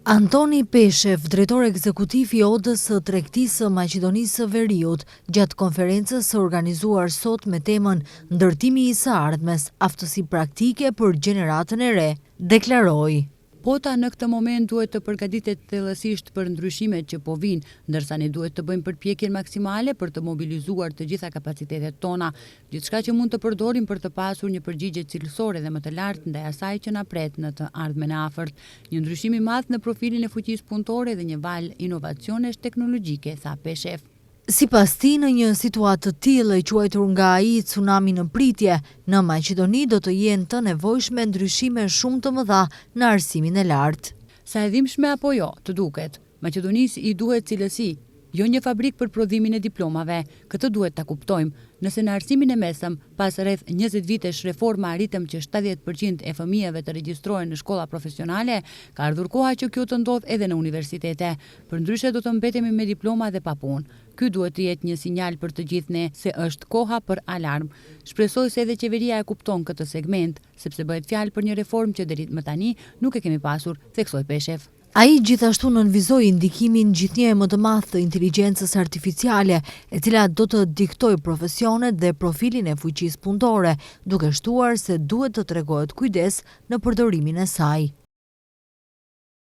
Antoni Peshev, drejtor ekzekutiv i Odës së Tregtisë së Maqedonisë së Veriut, gjatë konferencës së organizuar sot me temën Ndërtimi i së ardhmes, aftësi praktike për gjeneratën e re, deklaroi: Pota në këtë moment duhet të përgatitet thellësisht për ndryshimet që po vinë, ndërsa ne duhet të bëjmë përpjekjen maksimale për të mobilizuar të gjitha kapacitetet tona, gjithçka që mund të përdorim për të pasur një përgjigje cilësore dhe më të lartë ndaj asaj që na pret në të ardhmen e afërt, një ndryshim i madh në profilin e fuqisë punëtore dhe një val inovacionesh teknologjike, tha Peshev. Sipas tij, në një situatë të tillë e quajtur nga ai tsunami në pritje, në Maqedoni do të jenë të nevojshme ndryshime shumë të mëdha në arsimin e lartë. Sa e dhimbshme apo jo, të duket, Maqedonisë i duhet cilësi, jo një fabrik për prodhimin e diplomave. Këtë duhet ta kuptojmë. Nëse në arsimin e mesëm, pas rreth 20 vitesh reforma arritëm që 70% e fëmijëve të regjistrohen në shkolla profesionale, ka ardhur koha që kjo të ndodhë edhe në universitete. Përndryshe do të mbetemi me diploma dhe pa punë. Ky duhet të jetë një sinjal për të gjithë ne se është koha për alarm. Shpresoj se edhe qeveria e kupton këtë segment, sepse bëhet fjalë për një reformë që deri më tani nuk e kemi pasur, theksoi Peshev. Ai gjithashtu nënvizoi ndikimin gjithnjë më të madh të inteligjencës artificiale, e cila do të diktojë profesionet dhe profilin e fuqisë punëtore, duke shtuar se duhet të tregohet kujdes në përdorimin e saj.